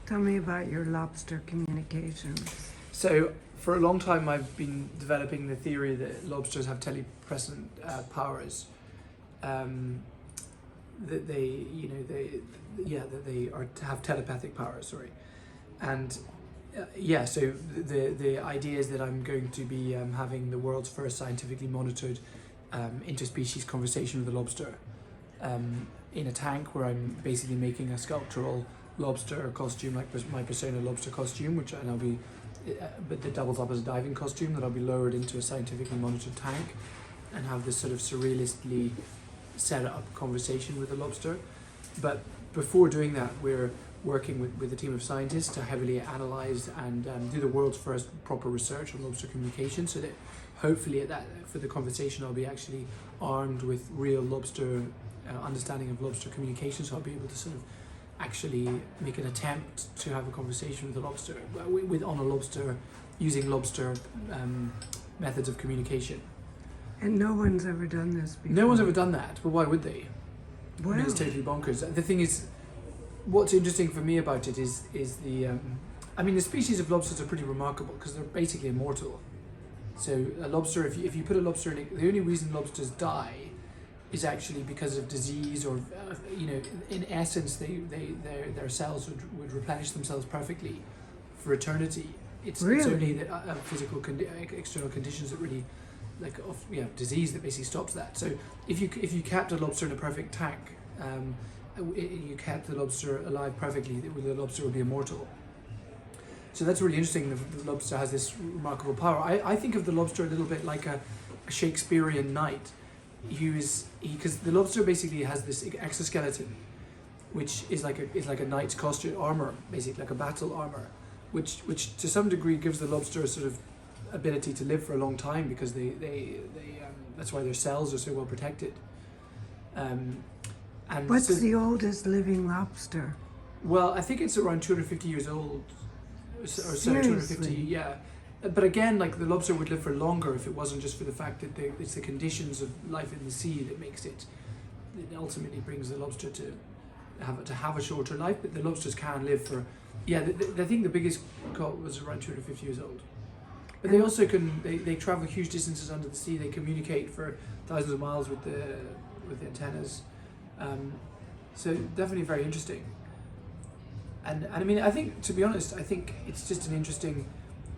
Tell me about your lobster communications. So for a long time, I've been developing the theory that lobsters have telepresent powers. That they, that they have telepathic powers. Sorry, and so the idea is that I'm going to be having the world's first scientifically monitored interspecies conversation with a lobster in a tank, where I'm basically making a sculptural lobster costume, like my persona lobster costume, and I'll be, but that doubles up as a diving costume, that I'll be lowered into a scientifically monitored tank and have this sort of surrealistly set up conversation with a lobster. But before doing that, we're working with a team of scientists to heavily analyze and do the world's first proper research on lobster communication, so that hopefully for the conversation I'll be actually armed with real lobster understanding of lobster communication, so I'll be able to sort of actually make an attempt to have a conversation with a lobster, on a lobster, using lobster methods of communication. And no one's ever done this before. No one's ever done that, but why would they? Well, I mean, it's totally bonkers. The thing is, what's interesting for me about it is the species of lobsters are pretty remarkable because they're basically immortal. So a lobster, if you put a lobster in, the only reason lobsters die is actually because of disease, or in essence, their cells would replenish themselves perfectly for eternity. It's only the physical external conditions that really, disease that basically stops that. So if you kept a lobster in a perfect tank, you kept the lobster alive perfectly, the lobster would be immortal. So that's really interesting. The lobster has this remarkable power. I think of the lobster a little bit like a Shakespearean knight. Because the lobster basically has this exoskeleton, which is like a knight's costume, armor, basically like a battle armor, which to some degree gives the lobster a sort of ability to live for a long time, because they that's why their cells are so well protected. And what's the oldest living lobster? Well, I think it's around 250 years old, or so. Seriously? 250, yeah. But again, like, the lobster would live for longer if it wasn't just for the fact that it's the conditions of life in the sea that makes it ultimately brings the lobster to have a shorter life. But the lobsters can live for, I think the biggest caught was around 250 years old. But they also they travel huge distances under the sea. They communicate for thousands of miles with the antennas. So definitely very interesting. And I mean, I think, to be honest, I think it's just an interesting.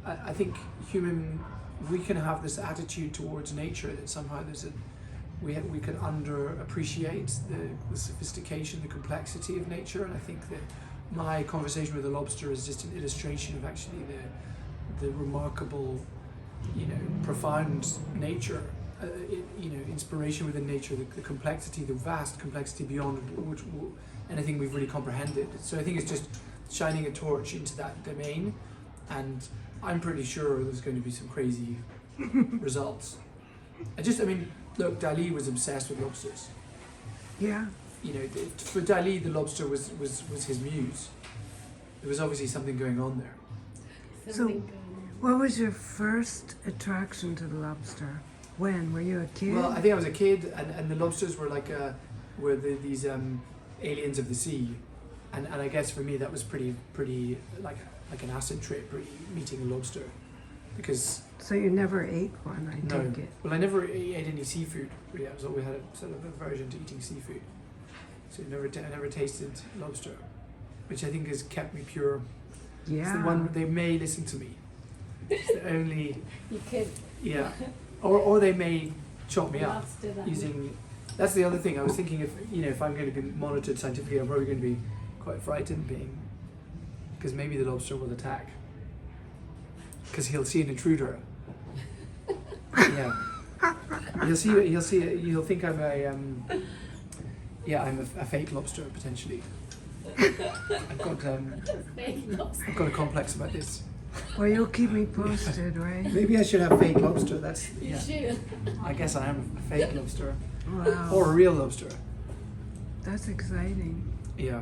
I think we can have this attitude towards nature that somehow we can underappreciate the sophistication, the complexity of nature, and I think that my conversation with the lobster is just an illustration of actually the remarkable, profound nature, inspiration within nature, the complexity, the vast complexity beyond which anything we've really comprehended. So I think it's just shining a torch into that domain, and I'm pretty sure there's going to be some crazy results. Look, Dali was obsessed with lobsters. Yeah. For Dali, the lobster was his muse. There was obviously something going on there. So, what was your first attraction to the lobster? When? Were you a kid? Well, I think I was a kid, and the lobsters were these aliens of the sea, and I guess for me that was pretty like an acid trip, really, meeting a lobster, because. So you never ate one, I take it. Well, I never ate any seafood. Really, I always had a sort of aversion to eating seafood, so I never tasted lobster, which I think has kept me pure. Yeah. It's the one they may listen to me. It's the only. You could. Yeah, or they may chop me up using. That's the other thing. I was thinking, if I'm going to be monitored scientifically, I'm probably going to be quite frightened, because maybe the lobster will attack, because he'll see an intruder. Yeah, he'll think I'm a fake lobster potentially. I've got a complex about this. Well, you'll keep me posted, right? Maybe I should have fake lobster. You should. I guess I am a fake lobster. Wow. Or a real lobster. That's exciting. Yeah.